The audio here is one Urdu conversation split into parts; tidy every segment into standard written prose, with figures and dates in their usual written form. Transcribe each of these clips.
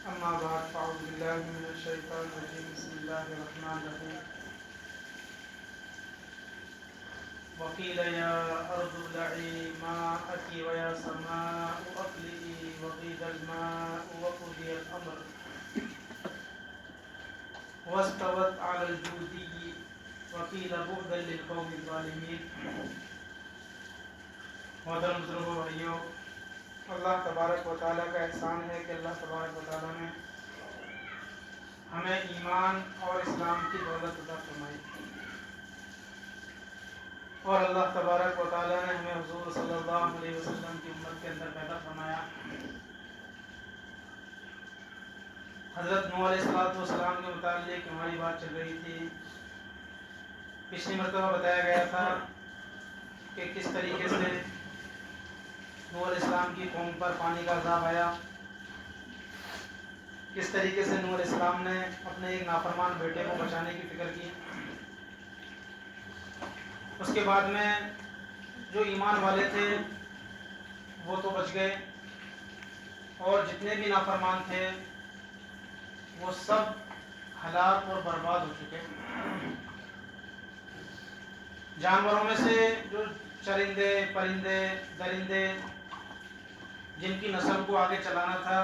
أما بعد فأعوذ بالله من الشيطان الرجيم بسم الله الرحمن الرحيم وقيل يا أرض ابلعي ماءك ويا سماء أقلعي وغيض الماء وقضي الأمر واستوت على الجودي وقيل بعدا للقوم الظالمين. محترم بزرگوں بھائیوں، اللہ تبارک و تعالیٰ کا احسان ہے کہ اللہ تبارک و تعالیٰ نے ہمیں ایمان اور اسلام کی دولت عطا فرمائی، اور اللہ تبارک و تعالیٰ نے ہمیں حضور صلی اللہ علیہ وسلم کی امت کے اندر پیدا فرمایا۔ حضرت نوح علیہ السلام کے متعلق ہماری بات چل رہی تھی۔ پچھلی مرتبہ بتایا گیا تھا کہ کس طریقے سے نوح علیہ السلام کی قوم پر پانی کا عذاب آیا، کس طریقے سے نوح علیہ السلام نے اپنے ایک نافرمان بیٹے کو بچانے کی فکر کی۔ اس کے بعد میں جو ایمان والے تھے وہ تو بچ گئے، اور جتنے بھی نافرمان تھے وہ سب ہلاک اور برباد ہو چکے۔ جانوروں میں سے جو چرندے، پرندے، درندے جن کی نسل کو آگے چلانا تھا،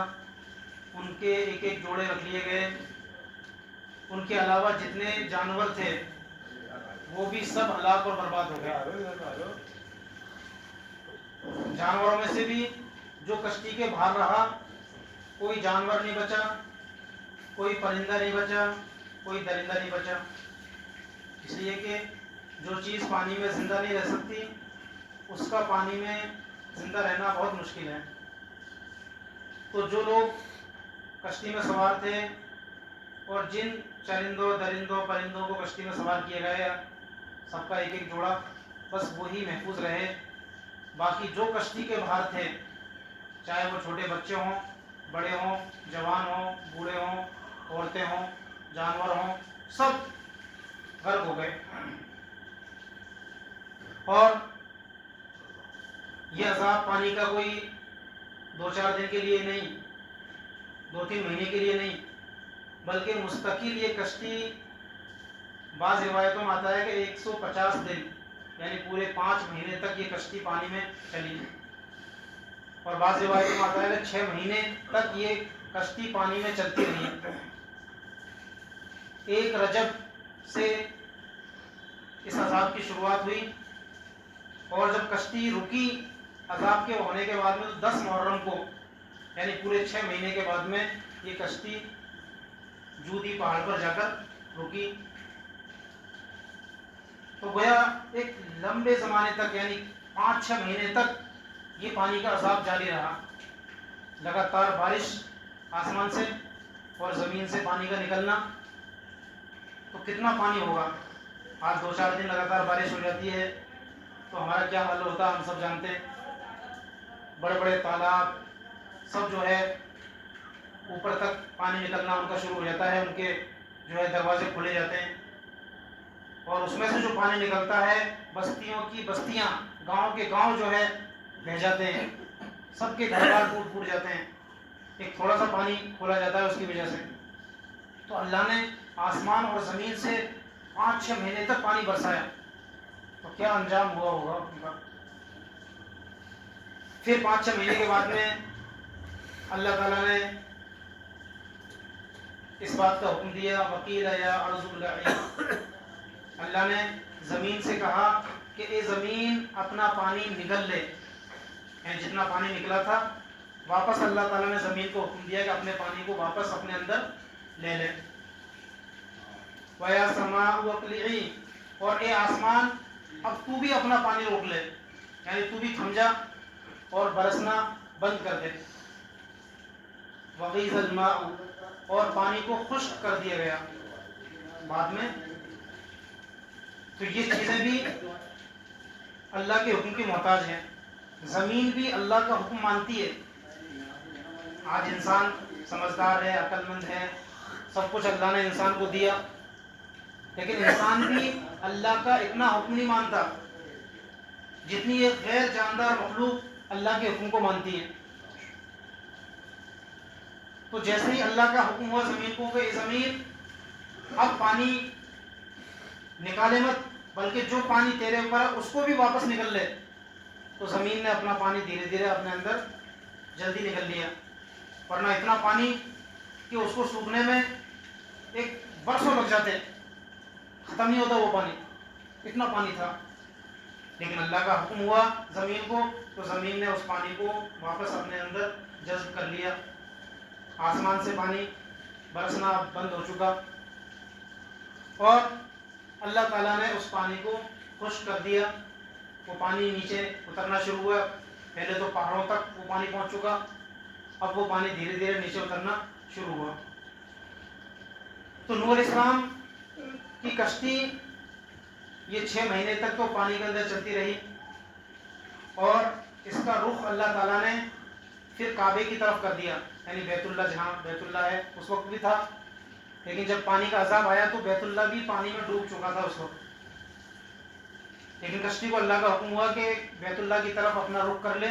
ان کے ایک ایک جوڑے رکھ لیے گئے۔ ان کے علاوہ جتنے جانور تھے وہ بھی سب ہلاک اور برباد ہو گئے۔ جانوروں میں سے بھی جو کشتی کے باہر رہا، کوئی جانور نہیں بچا، کوئی پرندہ نہیں بچا، کوئی درندہ نہیں بچا، اس لیے کہ جو چیز پانی میں زندہ نہیں رہ سکتی اس کا پانی میں زندہ رہنا بہت مشکل ہے۔ تو جو لوگ کشتی میں سوار تھے اور جن چرندوں، درندوں، پرندوں کو کشتی میں سوار کیا گیا، سب کا ایک ایک جوڑا، بس وہی محفوظ رہے۔ باقی جو کشتی کے باہر تھے، چاہے وہ چھوٹے بچے ہوں، بڑے ہوں، جوان ہوں، بوڑھے ہوں، عورتیں ہوں، جانور ہوں، سب غرق ہو گئے۔ اور یہ عذاب پانی کا کوئی 2-4 دن کے لیے نہیں، 2-3 مہینے کے لیے نہیں، بلکہ مستقل یہ کشتی، بعض روایتوں میں آتا ہے کہ 150 دن یعنی پورے 5 مہینے تک یہ کشتی پانی میں چلی، اور بعض روایتوں میں آتا ہے کہ 6 مہینے تک یہ کشتی پانی میں چلتی رہی۔ 1 رجب سے اس عذاب کی شروعات ہوئی، اور جب کشتی رکی عذاب کے ہونے کے بعد میں، تو 10 محرم کو یعنی پورے 6 مہینے کے بعد میں یہ کشتی جودی پہاڑ پر جا کر رکی۔ تو گویا ایک لمبے زمانے تک یعنی 5-6 مہینے تک یہ پانی کا عذاب جاری رہا۔ لگاتار بارش آسمان سے اور زمین سے پانی کا نکلنا، تو کتنا پانی ہوگا؟ آج 2-4 دن لگاتار بارش ہو جاتی ہے تو ہمارا کیا حال ہوتا ہے ہم سب جانتے ہیں۔ بڑے بڑے تالاب سب جو ہے اوپر تک پانی نکلنا ان کا شروع ہو جاتا ہے، ان کے جو ہے دروازے کھولے جاتے ہیں، اور اس میں سے جو پانی نکلتا ہے بستیوں کی بستیاں، گاؤں کے گاؤں جو ہے بہہ جاتے ہیں، سب کے گھر بار ٹوٹ جاتے ہیں، ایک تھوڑا سا پانی کھولا جاتا ہے اس کی وجہ سے۔ تو اللہ نے آسمان اور زمین سے 5-6 مہینے تک پانی برسایا، تو کیا انجام ہوا ہوگا ان کا۔ پھر 5-6 مہینے کے بعد میں اللہ تعالیٰ نے اس بات کا حکم دیا، وقیل یا ارض ابلعی، اللہ نے زمین سے کہا کہ اے زمین اپنا پانی نگل لے، یعنی جتنا پانی نکلا تھا واپس اللہ تعالیٰ نے زمین کو حکم دیا کہ اپنے پانی کو واپس اپنے اندر لے لے۔ وَيَا سَمَاءُ أَقْلِعِي، اور اے آسمان اب تو بھی اپنا پانی روک لے، یعنی تو بھی تھم جا اور برسنا بند کر دے۔ وَغِيضَ الْمَاءُ، اور پانی کو خشک کر دیا گیا بعد میں۔ تو یہ چیزیں بھی اللہ کے حکم کی محتاج ہیں۔ زمین بھی اللہ کا حکم مانتی ہے۔ آج انسان سمجھدار ہے، عقل مند ہے، سب کچھ اللہ نے انسان کو دیا، لیکن انسان بھی اللہ کا اتنا حکم نہیں مانتا جتنی ایک غیر جاندار مخلوق اللہ کے حکم کو مانتی ہے۔ تو تو جیسے ہی اللہ کا حکم ہوا زمین کو کہ زمین اب پانی نکالے مت، بلکہ جو پانی تیرے اوپر ہے اس کو بھی واپس نکل لے، تو زمین نے اپنا پانی دھیرے دھیرے اپنے اندر جلدی نکل لیا، ورنہ اتنا پانی کہ اس کو سوکھنے میں ایک برسوں لگ جاتے، ختم نہیں ہوتا وہ پانی، اتنا پانی تھا۔ لیکن اللہ کا حکم ہوا زمین کو تو زمین نے اس پانی کو واپس اپنے اندر جذب کر لیا، آسمان سے پانی برسنا بند ہو چکا، اور اللہ تعالیٰ نے اس پانی کو خشک کر دیا، وہ پانی نیچے اترنا شروع ہوا، پہلے تو پہاڑوں تک وہ پانی پہنچ چکا، اب وہ پانی دھیرے دھیرے نیچے اترنا شروع ہوا۔ تو نوح علیہ السلام کی کشتی یہ 6 مہینے تک تو پانی کے اندر چلتی رہی، اور اس کا رخ اللہ تعالیٰ نے پھر کعبے کی طرف کر دیا، یعنی بیت اللہ، جہاں بیت اللہ ہے اس وقت بھی تھا، لیکن جب پانی کا عذاب آیا تو بیت اللہ بھی پانی میں ڈوب چکا تھا اس وقت، لیکن کشتی کو اللہ کا حکم ہوا کہ بیت اللہ کی طرف اپنا رخ کر لے،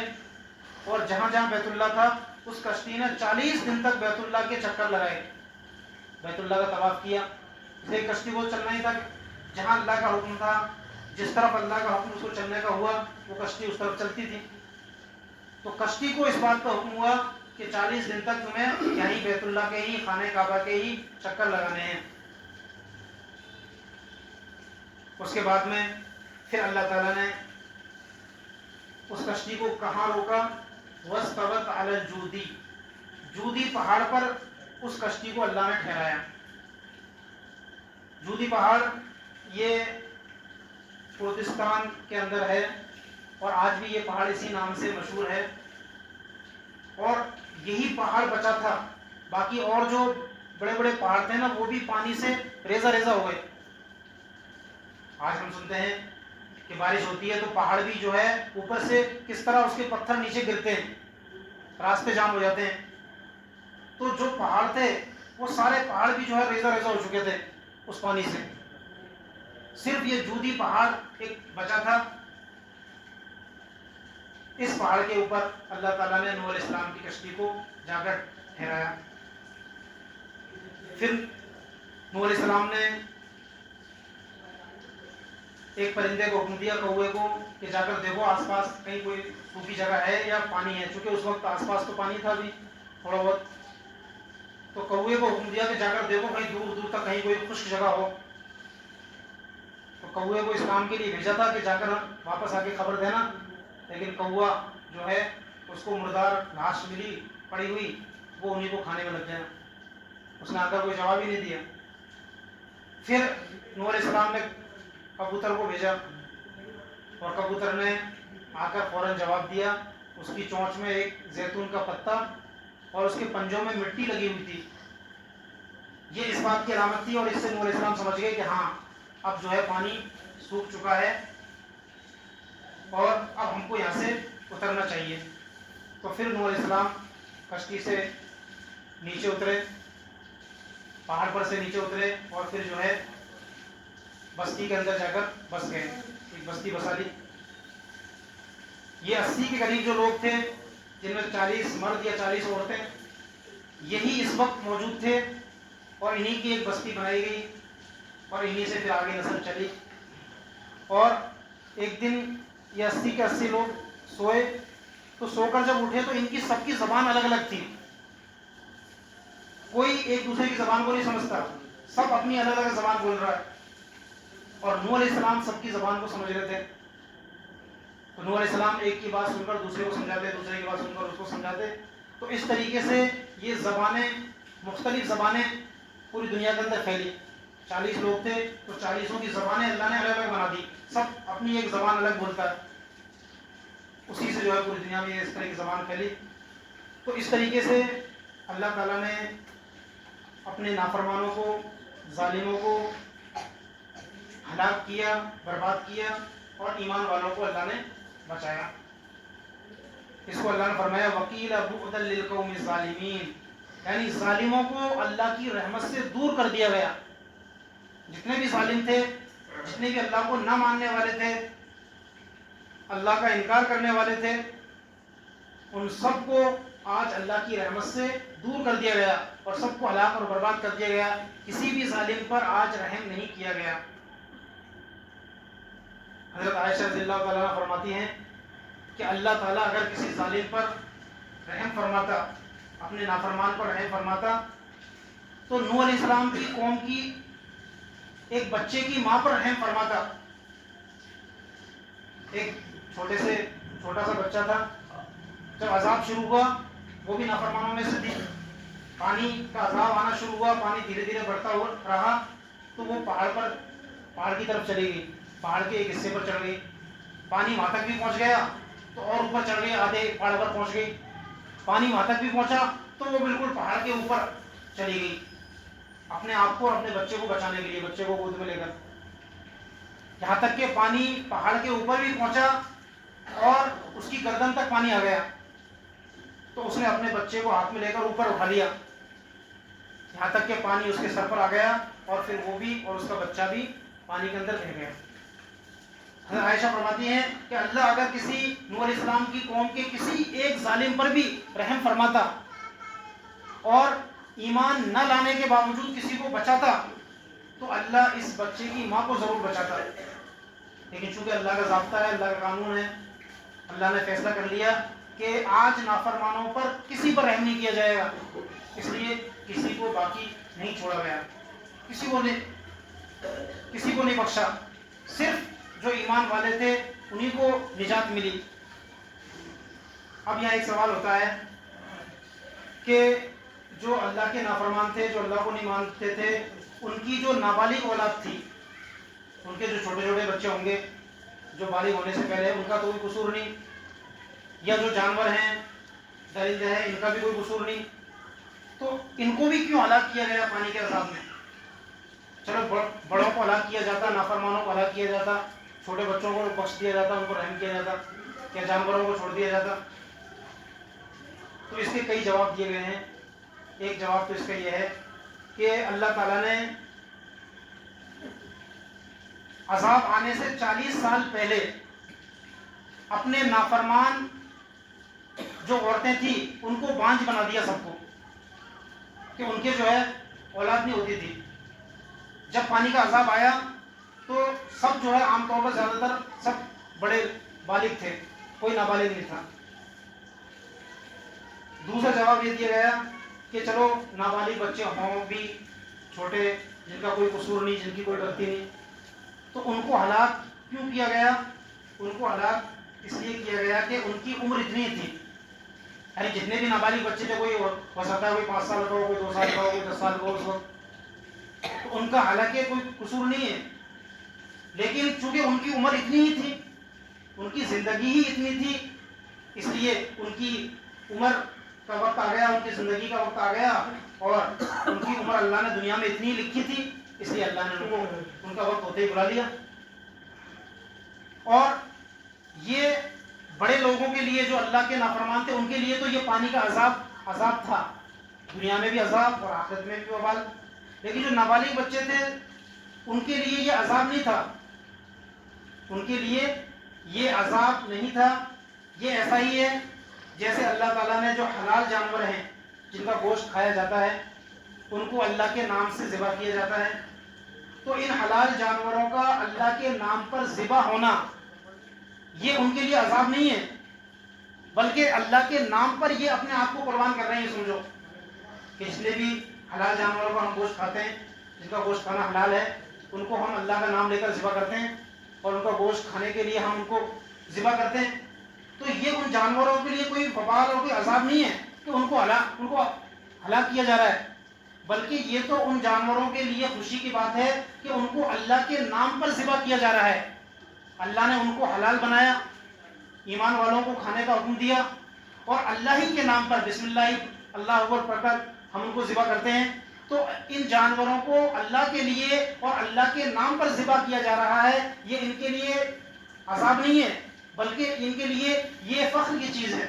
اور جہاں جہاں بیت اللہ تھا اس کشتی نے 40 دن تک بیت اللہ کے چکر لگائے، بیت اللہ کا طواف کیا، اس لیے کشتی کو چلنا ہی تھا، جہاں اللہ کا حکم تھا، جس طرف اللہ کا حکم اس کو چلنے کا ہوا وہ کشتی اس طرف چلتی تھی۔ تو کشتی کو اس بات کا حکم ہوا کہ 40 دن تک تمہیں یہیں بیت اللہ کے ہی، خانہ کعبہ کے ہی چکر لگانے ہیں۔ اس کے بعد میں پھر اللہ تعالیٰ نے اس کشتی کو کہاں روکا؟ وَاسْتَوَتْ عَلَى الْجُودِي، جودی پہاڑ پر اس کشتی کو اللہ نے ٹھہرایا۔ جودی پہاڑ یہ کردستان کے اندر ہے، اور آج بھی یہ پہاڑ اسی نام سے مشہور ہے، اور یہی پہاڑ بچا تھا، باقی اور جو بڑے بڑے پہاڑ تھے نا وہ بھی پانی سے ریزہ ریزہ ہو گئے۔ آج ہم سنتے ہیں کہ بارش ہوتی ہے تو پہاڑ بھی جو ہے اوپر سے کس طرح اس کے پتھر نیچے گرتے ہیں، راستے جام ہو جاتے ہیں، تو جو پہاڑ تھے وہ سارے پہاڑ بھی جو ہے ریزہ ریزہ ہو چکے تھے اس پانی سے، صرف یہ جودی پہاڑ ایک بچا تھا۔ اس پہاڑ کے اوپر اللہ تعالیٰ نے نوح علیہ السلام کی کشتی کو جا کر ٹھہرایا۔ پھر نوح علیہ السلام نے ایک پرندے کو حکم دیا، کوے کو، کہ جا کر دیکھو آس پاس کہیں کوئی سوکھی جگہ ہے یا پانی ہے، چونکہ اس وقت آس پاس تو پانی تھا بھی تھوڑا بہت، تو کوے کو حکم دیا کہ جا کر دیکھو کہیں دور دور تک کہیں کوئی خشک جگہ ہو۔ تو کوے کو اس کام کے لیے بھیجا تھا کہ جا کر واپس آ کے خبر دینا، لیکن کوا جو ہے اس کو مردار گھاس ملی پڑی ہوئی، وہ انہیں کو کھانے میں لگ گیا، اس نے آ کر کوئی جواب ہی نہیں دیا۔ پھر نوح علیہ السلام نے کبوتر کو بھیجا، اور کبوتر نے آ کر فوراً جواب دیا، اس کی چونچ میں ایک زیتون کا پتا اور اس کے پنجوں میں مٹی لگی ہوئی تھی، یہ اس بات کی علامت تھی، اور اس سے نوح علیہ السلام سمجھ گئے کہ ہاں اب جو ہے پانی سوکھ چکا ہے اور اب ہم کو یہاں سے اترنا چاہیے۔ تو پھر نوح علیہ السلام کشتی سے نیچے اترے، پہاڑ پر سے نیچے اترے، اور پھر جو ہے بستی کے اندر جا کر بس گئے، ایک بستی بسا لی۔ یہ 80 کے قریب جو لوگ تھے، جن میں 40 مرد یا 40 عورتیں، یہی اس وقت موجود تھے، اور انہی کی ایک بستی بنائی گئی، اور انہی سے پھر آگے نسل چلی۔ اور ایک دن یہ 80 کے 80 لوگ سوئے، تو سو کر جب اٹھے تو ان کی سب کی زبان الگ الگ تھی، کوئی ایک دوسرے کی زبان کو نہیں سمجھتا، سب اپنی الگ الگ زبان بول رہا ہے، اور نوح علیہ السلام سب کی زبان کو سمجھ رہے تھے۔ تو نوح علیہ السلام ایک کی بات سن کر دوسرے کو سمجھاتے، دوسرے کی بات سن کر اس کو سمجھاتے، تو اس طریقے سے یہ زبانیں، مختلف زبانیں پوری دنیا کے اندر پھیلی۔ 40 لوگ تھے تو 40 کی زبانیں اللہ نے الگ الگ بنا دی، سب اپنی ایک زبان الگ بولتا ہے، اسی سے جو ہے پوری دنیا میں اس طرح کی زبان پھیلی۔ تو اس طریقے سے اللہ تعالیٰ نے اپنے نافرمانوں کو، ظالموں کو ہلاک کیا، برباد کیا، اور ایمان والوں کو اللہ نے بچایا۔ اس کو اللہ نے فرمایا وَقِيلَ بُعْدًا لِلْقَوْمِ الظَّالِمِينَ، یعنی ظالموں کو اللہ کی رحمت سے دور کر دیا گیا۔ جتنے بھی ظالم تھے، جتنے بھی اللہ کو نہ ماننے والے تھے، اللہ کا انکار کرنے والے تھے، ان سب کو آج اللہ کی رحمت سے دور کر دیا گیا اور سب کو ہلاک اور برباد کر دیا گیا. کسی بھی ظالم پر آج رحم نہیں کیا گیا. حضرت عائشہ رضی اللہ تعالیٰ عنہ فرماتی ہیں کہ اللہ تعالیٰ اگر کسی ظالم پر رحم فرماتا، اپنے نافرمان پر رحم فرماتا، تو نوح علیہ السلام کی قوم کی ایک بچے کی ماں پر رحم فرماتا. ایک چھوٹا سا بچہ تھا، جب عذاب شروع ہوا، وہ بھی نافرمانوں میں سے تھی، پانی کا عذاب آنا شروع ہوا، پانی دھیرے دھیرے بڑھتا ہوا رہا، تو وہ پہاڑ کی طرف چلی گئی، پہاڑ کے ایک حصے پر چڑھ گئی. پانی وہاں تک بھی پہنچ گیا تو اور اوپر چڑھ گئی، آدھے پہاڑ پر پہنچ گئی. پانی وہاں تک بھی پہنچا تو وہ بالکل پہاڑ کے اوپر چلی گئی، اپنے آپ کو اور اپنے بچے کو بچانے کے لیے، بچے کو گود میں لے کر. یہاں تک کہ پانی پہاڑ کے اوپر بھی پہنچا اور اس کی گردن تک پانی آ گیا، تو اس نے اپنے بچے کو ہاتھ میں لے کر اوپر اٹھا لیا، یہاں تک کہ پانی اس کے سر پر آ گیا اور پھر وہ بھی اور اس کا بچہ بھی پانی کے اندر بہ گیا. حضرت عائشہ فرماتی ہیں کہ اللہ اگر کسی نوح علیہ السلام کی قوم کے کسی ایک ظالم پر بھی رحم فرماتا اور ایمان نہ لانے کے باوجود کسی کو بچاتا، تو اللہ اس بچے کی ماں کو ضرور بچاتا. لیکن چونکہ اللہ کا ضابطہ ہے، اللہ کا قانون ہے، اللہ نے فیصلہ کر لیا کہ آج نافرمانوں پر کسی پر رحم نہیں کیا جائے گا، اس لیے کسی کو باقی نہیں چھوڑا گیا، کسی کو نہیں بخشا. صرف جو ایمان والے تھے انہی کو نجات ملی. اب یہاں ایک سوال ہوتا ہے کہ جو اللہ کے نافرمان تھے، جو اللہ کو نہیں مانتے تھے، ان کی جو نابالغ اولاد تھی، ان کے جو چھوٹے چھوٹے بچے ہوں گے جو بالغ ہونے سے پہلے، ان کا تو کوئی قصور نہیں، یا جو جانور ہیں، درندے ہیں، ان کا بھی کوئی قصور نہیں، تو ان کو بھی کیوں ہلاک کیا گیا پانی کے عذاب میں؟ چلو بڑوں کو ہلاک کیا جاتا، نافرمانوں کو ہلاک کیا جاتا، چھوٹے بچوں کو بخش دیا جاتا، ان کو رحم کیا جاتا، یا جانوروں کو چھوڑ دیا جاتا. تو اس کے کئی جواب دیے گئے ہیں. ایک جواب تو اس کا یہ ہے کہ اللہ تعالیٰ نے عذاب آنے سے 40 سال پہلے اپنے نافرمان جو عورتیں تھیں ان کو بانجھ بنا دیا، سب کو، کہ ان کے جو ہے اولاد نہیں ہوتی تھی. جب پانی کا عذاب آیا تو سب جو ہے عام طور پر زیادہ تر سب بڑے بالغ تھے، کوئی نابالغ نہیں تھا. دوسرا جواب یہ دیا گیا کہ چلو نابالغ بچے ہوں بھی چھوٹے، جن کا کوئی قصور نہیں، جن کی کوئی غلطی نہیں، تو ان کو ہلاک کیوں کیا گیا؟ ان کو ہلاک اس لیے کیا گیا کہ ان کی عمر اتنی تھی، یعنی جتنے بھی نابالغ بچے تھے، کوئی ہو سکتا ہے کوئی 5 سال کا ہو، کوئی 2 سال کا ہو، کوئی 10 سال کا ہو اس وقت، تو ان کا حالانکہ کوئی قصور نہیں ہے، لیکن چونکہ ان کی عمر اتنی ہی تھی، ان کی زندگی ہی اتنی تھی، اس لیے ان کی عمر کا وقت آ گیا، ان کی زندگی کا وقت آ گیا، اور ان کی عمر اللہ نے دنیا میں اتنی لکھی تھی، اس لیے اللہ نے ان کو ان کا وقت ہوتے ہی بلا لیا. اور یہ بڑے لوگوں کے لیے جو اللہ کے نافرمان تھے، ان کے لیے تو یہ پانی کا عذاب تھا، دنیا میں بھی عذاب اور آخرت میں بھی وبال. لیکن جو نابالغ بچے تھے ان کے لیے یہ عذاب نہیں تھا، ان کے لیے یہ عذاب نہیں تھا. یہ ایسا ہی ہے جیسے اللہ تعالیٰ نے جو حلال جانور ہیں جن کا گوشت کھایا جاتا ہے، ان کو اللہ کے نام سے ذبح کیا جاتا ہے، تو ان حلال جانوروں کا اللہ کے نام پر ذبح ہونا یہ ان کے لیے عذاب نہیں ہے، بلکہ اللہ کے نام پر یہ اپنے آپ کو قربان کر رہے ہیں. سمجھو کہ جتنے بھی حلال جانوروں کا ہم گوشت کھاتے ہیں، جن کا گوشت کھانا حلال ہے، ان کو ہم اللہ کا نام لے کر ذبح کرتے ہیں اور ان کا گوشت کھانے کے لیے ہم ان کو ذبح کرتے ہیں. تو یہ ان جانوروں کے لیے کوئی وبال اور کوئی عذاب نہیں ہے کہ ان کو ہلاک کیا جا رہا ہے، بلکہ یہ تو ان جانوروں کے لیے خوشی کی بات ہے کہ ان کو اللہ کے نام پر ذبح کیا جا رہا ہے. اللہ نے ان کو حلال بنایا، ایمان والوں کو کھانے کا حکم دیا، اور اللہ ہی کے نام پر بسم اللہ اللہ اکبر پڑھ کر ہم ان کو ذبح کرتے ہیں. تو ان جانوروں کو اللہ کے لیے اور اللہ کے نام پر ذبح کیا جا رہا ہے، یہ ان کے لیے عذاب نہیں ہے، بلکہ ان کے لیے یہ فخر کی چیز ہے.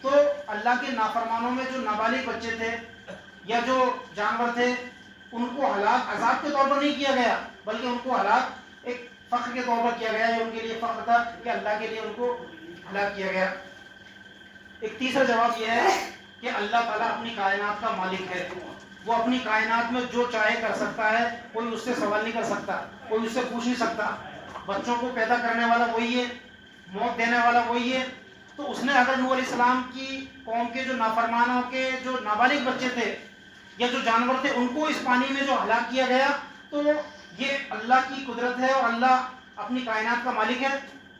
تو اللہ کے نافرمانوں میں جو نابالغ بچے تھے یا جو جانور تھے، ان کو ہلاک عذاب کے طور پر نہیں کیا گیا، بلکہ ان کو ہلاک ایک فخر کے طور پر کیا گیا. یہ ان کے لیے فخر تھا کہ اللہ کے لیے ان کو ہلاک کیا گیا. ایک تیسرا جواب یہ ہے کہ اللہ تعالیٰ اپنی کائنات کا مالک ہے، وہ اپنی کائنات میں جو چاہے کر سکتا ہے، کوئی اس سے سوال نہیں کر سکتا، کوئی اس سے پوچھ نہیں سکتا۔ بچوں کو پیدا کرنے والا وہی ہے، موت دینے والا وہی ہے۔ تو اس نے حضرت نوح علیہ السلام کی قوم کے جو نافرمانوں کے جو نابالغ بچے تھے یا جو جانور تھے ان کو اس پانی میں جو ہلاک کیا گیا، تو یہ اللہ کی قدرت ہے اور اللہ اپنی کائنات کا مالک ہے۔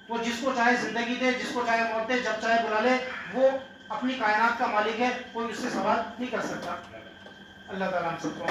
وہ جس کو چاہے زندگی دے، جس کو چاہے موت دے، جب چاہے بلا لے، وہ اپنی کائنات کا مالک ہے، کوئی اس سے سوال نہیں کر سکتا۔ اللہ تعالیٰ ہم سب کو